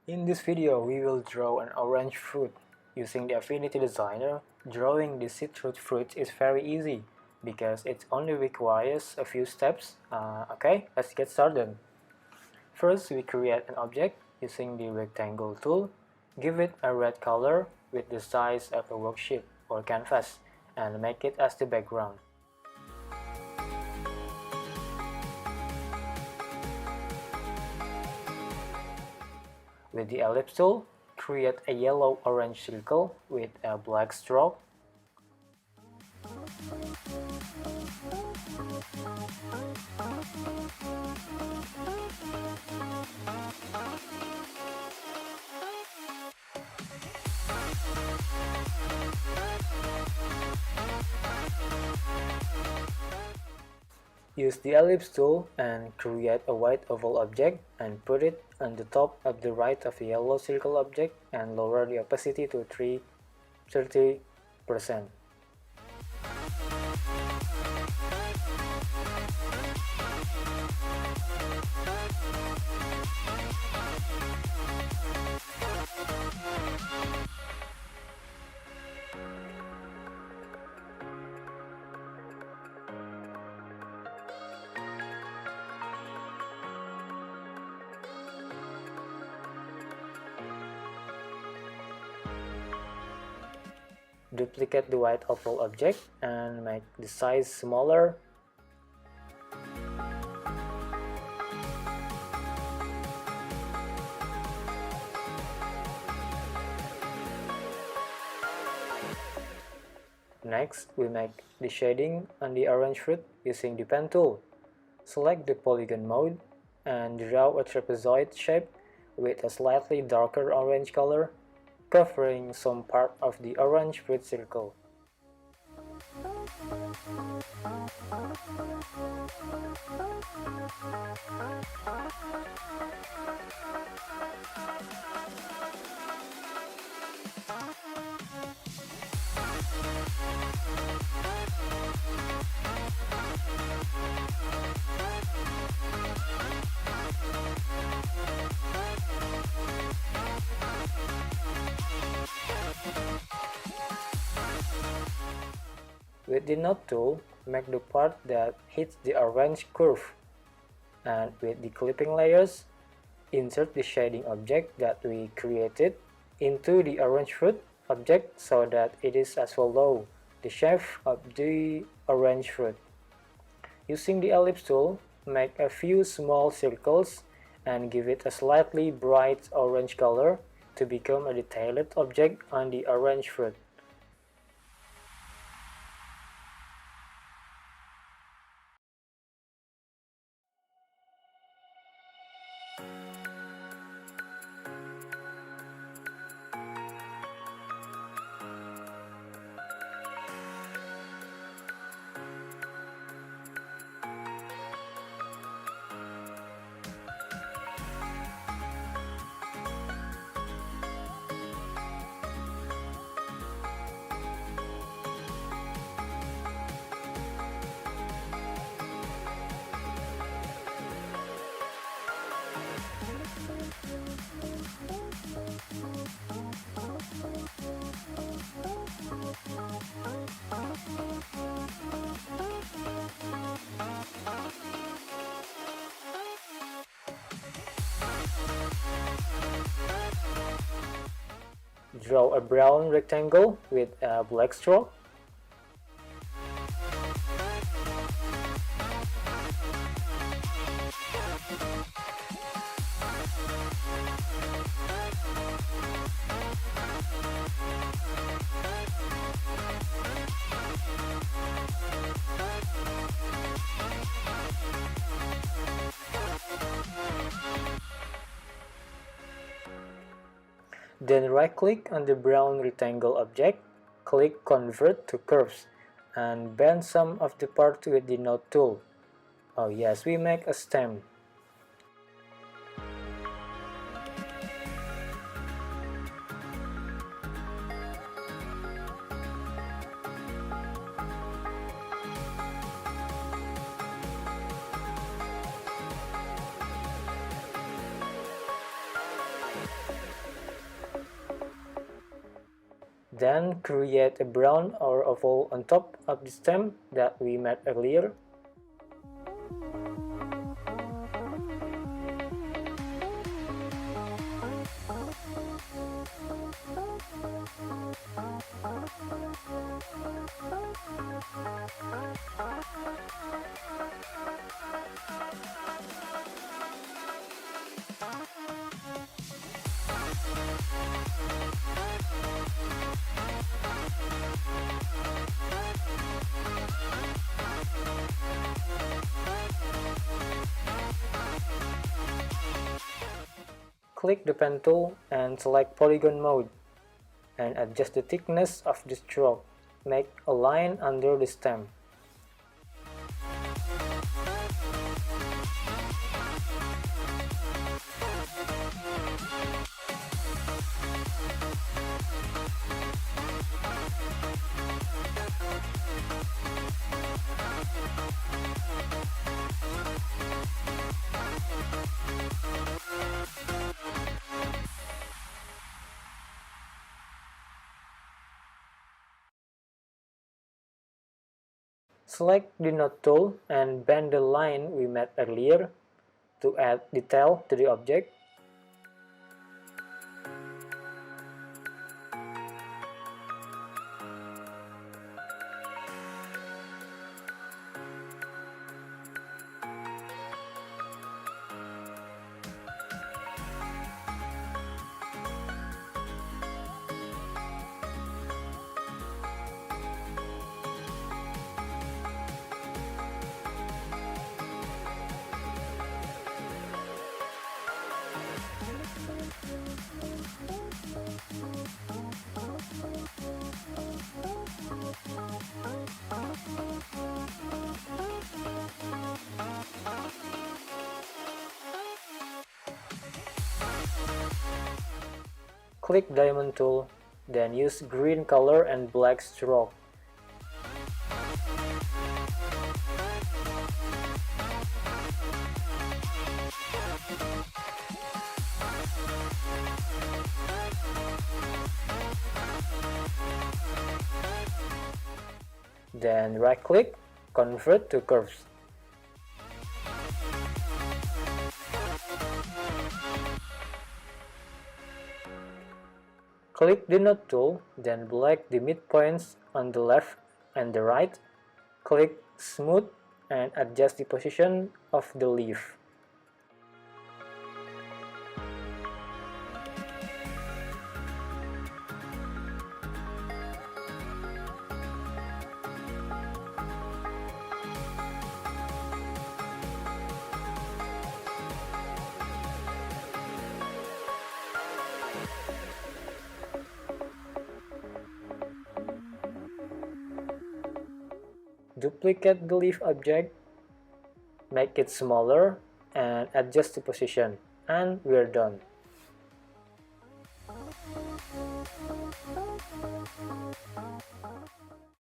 In this video, we will draw an orange fruit. Using the Affinity designer, drawing the citrus fruit is very easy because it only requires a few steps. Okay, let's get started. First, we create an object using the rectangle tool. Give it a red color with the size of a worksheet or canvas and make it as the background. With the ellipse tool, create a yellow-orange circle with a black stroke. Use the ellipse tool and create a white oval object and put it on the top of the right of the yellow circle object and lower the opacity to 30%. Duplicate the white oval object and make the size smaller. Next, we make the shading on the orange fruit using the pen tool. Select the polygon mode and draw a trapezoid shape with a slightly darker orange color, covering some part of the orange fruit circle. With the node tool, make the part that hits the orange curve, and with the clipping layers, insert the shading object that we created into the orange fruit object so that it is as follow the shape of the orange fruit. Using the ellipse tool, make a few small circles and give it a slightly bright orange color to become a detailed object on the orange fruit. Draw a brown rectangle with a black stroke. Then right-click on the brown rectangle object, click Convert to Curves, and bend some of the part with the node tool. Oh yes, we make a stem. Then create a brown or oval on top of the stem that we made earlier. Click the pen tool and select polygon mode, and adjust the thickness of the stroke. Make a line under the stem. Select the node tool and bend the line we made earlier to add detail to the object. Click diamond tool, then use green color and black stroke. Then right click, convert to curves. Click the node tool, then select the midpoints on the left and the right. Click smooth and adjust the position of the leaf. Duplicate the leaf object, make it smaller, and adjust the position, and we're done.